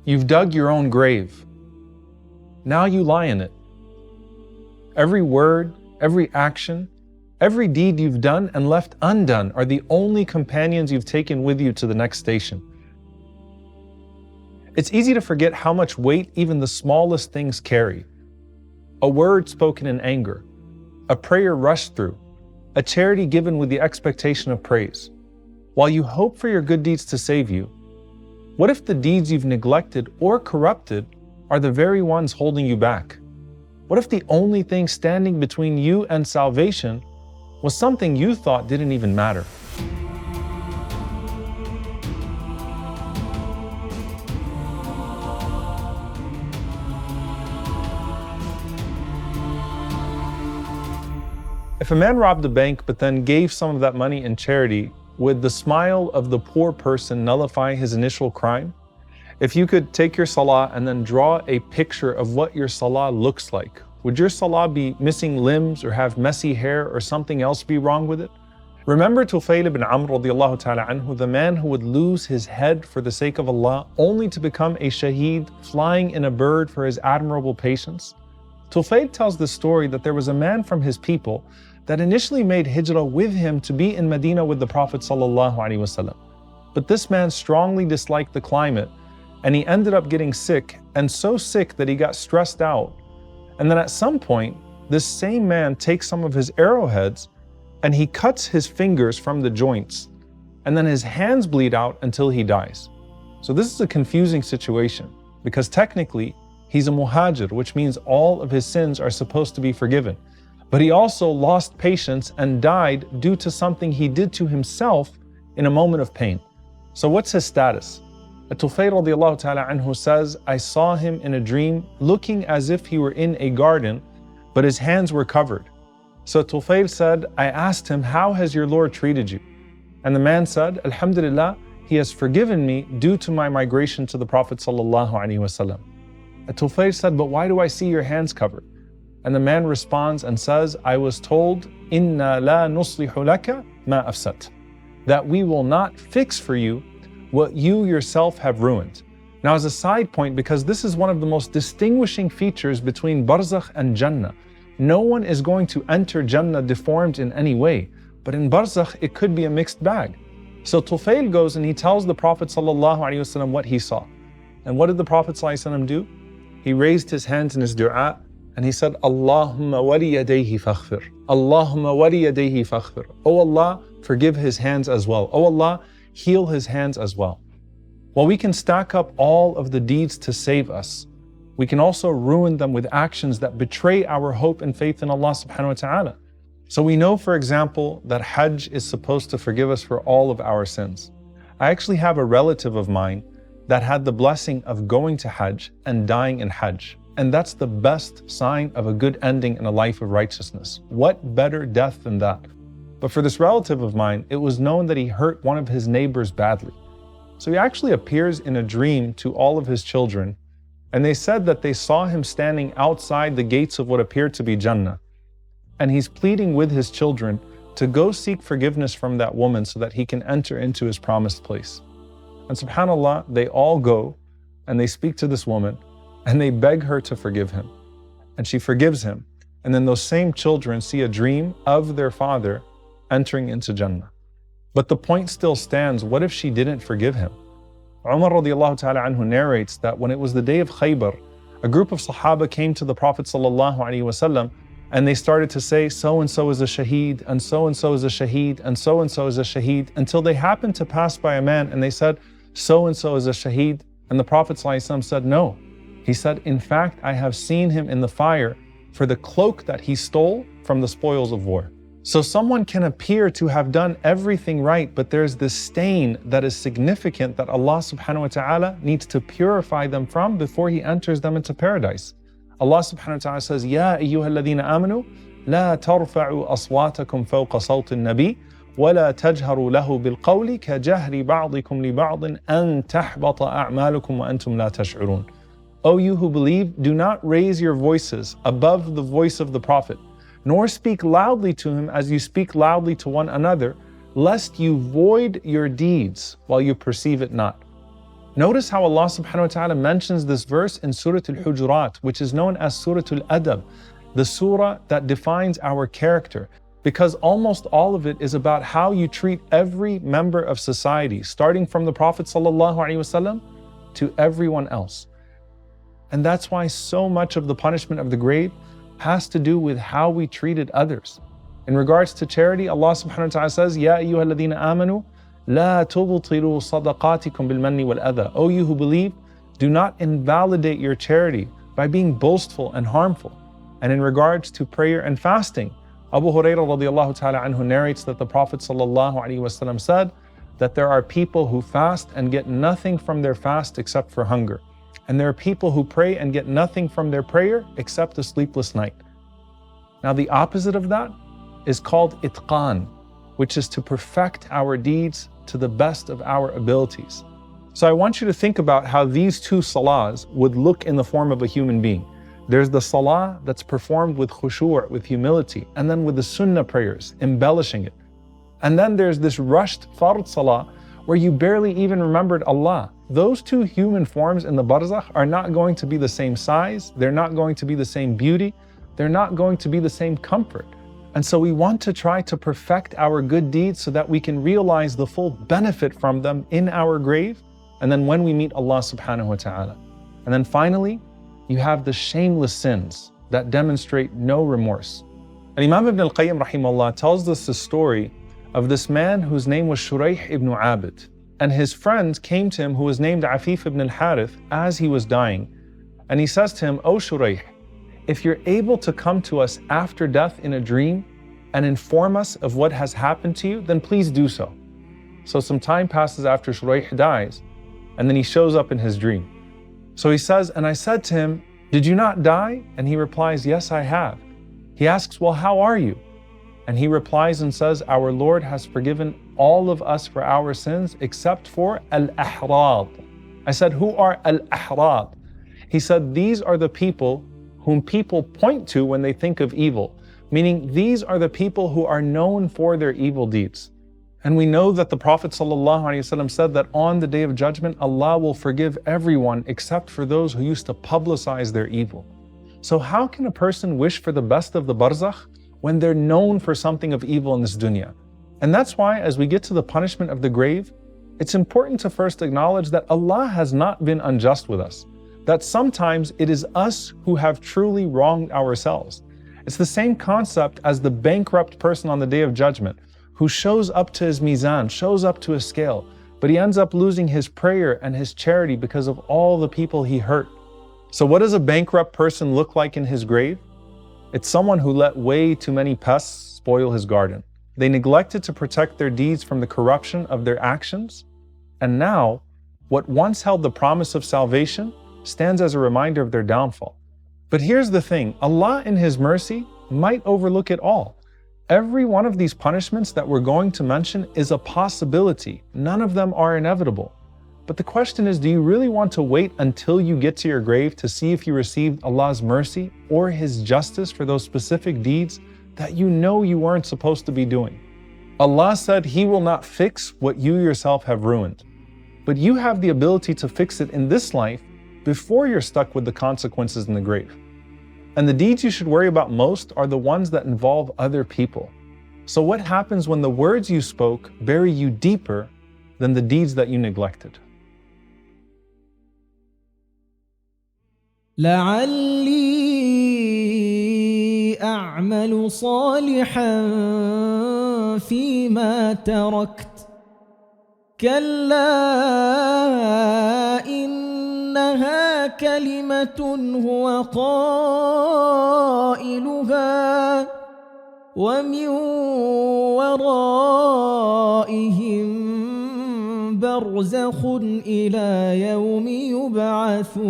You've dug your own grave. Now you lie in it. Every word, every action, every deed you've done and left undone are the only companions you've taken with you to the next station. It's easy to forget how much weight even the smallest things carry. A word spoken in anger, a prayer rushed through, a charity given with the expectation of praise. While you hope for your good deeds to save you, what if the deeds you've neglected or corrupted are the very ones holding you back? What if the only thing standing between you and salvation was something you thought didn't even matter? If a man robbed a bank but then gave some of that money in charity, would the smile of the poor person nullify his initial crime? If you could take your salah and then draw a picture of what your salah looks like, would your salah be missing limbs or have messy hair or something else be wrong with it? Remember Tufail ibn Amr radiallahu ta'ala anhu, the man who would lose his head for the sake of Allah only to become a shaheed flying in a bird for his admirable patience? Tufail tells the story that there was a man from his people that initially made hijrah with him to be in Medina with the Prophet ﷺ. But this man strongly disliked the climate and he ended up getting sick, and so sick that he got stressed out. And then at some point, this same man takes some of his arrowheads and he cuts his fingers from the joints, and then his hands bleed out until he dies. So this is a confusing situation because technically he's a muhajir, which means all of his sins are supposed to be forgiven. But he also lost patience and died due to something he did to himself in a moment of pain. So what's his status? Tufail radiallahu ta'ala anhu says, I saw him in a dream looking as if he were in a garden, but his hands were covered. So Tufail said, I asked him, how has your Lord treated you? And the man said, Alhamdulillah, he has forgiven me due to my migration to the Prophet sallallahu alaihi wasallam. Tufail said, but why do I see your hands covered? And the man responds and says, I was told, Inna la nuslihu laka ma afsat, that we will not fix for you what you yourself have ruined. Now as a side point, because this is one of the most distinguishing features between Barzakh and Jannah, no one is going to enter Jannah deformed in any way, but in Barzakh it could be a mixed bag. So Tufail goes and he tells the Prophet ﷺ what he saw. And what did the Prophet ﷺ do? He raised his hands in his dua and he said, Allahumma wali yadayhi faghfir. Allahumma wali yadayhi faghfir. Oh Allah, forgive his hands as well. Oh Allah, heal his hands as well. While we can stack up all of the deeds to save us, we can also ruin them with actions that betray our hope and faith in Allah subhanahu wa ta'ala. So we know, for example, that Hajj is supposed to forgive us for all of our sins. I actually have a relative of mine that had the blessing of going to Hajj and dying in Hajj. And that's the best sign of a good ending in a life of righteousness. What better death than that? But for this relative of mine, it was known that he hurt one of his neighbors badly. So he actually appears in a dream to all of his children, and they said that they saw him standing outside the gates of what appeared to be Jannah. And he's pleading with his children to go seek forgiveness from that woman so that he can enter into his promised place. And subhanAllah, they all go and they speak to this woman and they beg her to forgive him. And she forgives him. And then those same children see a dream of their father entering into Jannah. But the point still stands, what if she didn't forgive him? Umar radiallahu ta'ala anhu narrates that when it was the day of Khaybar, a group of Sahaba came to the Prophet sallallahu alaihi wasallam and they started to say, so-and-so is a shaheed, and so-and-so is a shaheed, and so-and-so is a shaheed, until they happened to pass by a man and they said, so-and-so is a shaheed. And the Prophet ﷺ said, no. He said, in fact, I have seen him in the fire for the cloak that he stole from the spoils of war. So someone can appear to have done everything right, but there's this stain that is significant that Allah subhanahu wa ta'ala needs to purify them from before He enters them into paradise. Allah subhanahu wa ta'ala says, Ya ayyuha alladhina amanu, la tarfa'u aswatakum fawqa sawti an-nabi, wa la tajharu lahu bil-qawli ka-jahri ba'dikum li ba'din an tahbata a'malukum wa antum la tash'urun. O you who believe, do not raise your voices above the voice of the Prophet, nor speak loudly to him as you speak loudly to one another, lest you void your deeds while you perceive it not. Notice how Allah subhanahu wa ta'ala mentions this verse in Surah Al-Hujurat, which is known as Surah Al-Adab, the surah that defines our character, because almost all of it is about how you treat every member of society, starting from the Prophet ﷺ to everyone else. And that's why so much of the punishment of the grave has to do with how we treated others. In regards to charity, Allah subhanahu wa ta'ala says, Ya ayyuha alladhina amanu, la tubtilu sadaqatikum bil manni wal adha. O you who believe, do not invalidate your charity by being boastful and harmful. And in regards to prayer and fasting, Abu Hurairah radiallahu ta'ala anhu narrates that the Prophet sallallahu alaihi wasallam said that there are people who fast and get nothing from their fast except for hunger. And there are people who pray and get nothing from their prayer except a sleepless night. Now the opposite of that is called itqan, which is to perfect our deeds to the best of our abilities. So I want you to think about how these two salahs would look in the form of a human being. There's the salah that's performed with khushu', with humility, and then with the sunnah prayers, embellishing it. And then there's this rushed fard salah where you barely even remembered Allah. Those two human forms in the Barzakh are not going to be the same size, they're not going to be the same beauty, they're not going to be the same comfort. And so we want to try to perfect our good deeds so that we can realize the full benefit from them in our grave, and then when we meet Allah subhanahu wa ta'ala. And then finally, you have the shameless sins that demonstrate no remorse. And Imam Ibn al-Qayyim rahimahullah tells us the story of this man whose name was Shuraih ibn Abid. And his friend came to him who was named Afif ibn al-Harith as he was dying. And he says to him, O Shuraih, if you're able to come to us after death in a dream and inform us of what has happened to you, then please do so. So some time passes after Shuraih dies, and then he shows up in his dream. So he says, and I said to him, did you not die? And he replies, yes, I have. He asks, well, how are you? And he replies and says, our Lord has forgiven all of us for our sins except for al-ahrad. I said, who are al-ahrad? He said, these are the people whom people point to when they think of evil, meaning these are the people who are known for their evil deeds. And we know that the Prophet ﷺ said that on the Day of Judgment, Allah will forgive everyone except for those who used to publicize their evil. So how can a person wish for the best of the Barzakh when they're known for something of evil in this dunya? And that's why as we get to the punishment of the grave, it's important to first acknowledge that Allah has not been unjust with us, that sometimes it is us who have truly wronged ourselves. It's the same concept as the bankrupt person on the Day of Judgment who shows up to his mizan, shows up to his scale, but he ends up losing his prayer and his charity because of all the people he hurt. So what does a bankrupt person look like in his grave? It's someone who let way too many pests spoil his garden. They neglected to protect their deeds from the corruption of their actions. And now, what once held the promise of salvation stands as a reminder of their downfall. But here's the thing, Allah in His mercy might overlook it all. Every one of these punishments that we're going to mention is a possibility. None of them are inevitable. But the question is, do you really want to wait until you get to your grave to see if you received Allah's mercy or His justice for those specific deeds that you know you weren't supposed to be doing? Allah said He will not fix what you yourself have ruined. But you have the ability to fix it in this life before you're stuck with the consequences in the grave. And the deeds you should worry about most are the ones that involve other people. So what happens when the words you spoke bury you deeper than the deeds that you neglected? لعلي أعمل صالحا فيما تركت كلا إنها كلمة هو قائلها ومن ورائهم برزخ إلى يوم يبعثون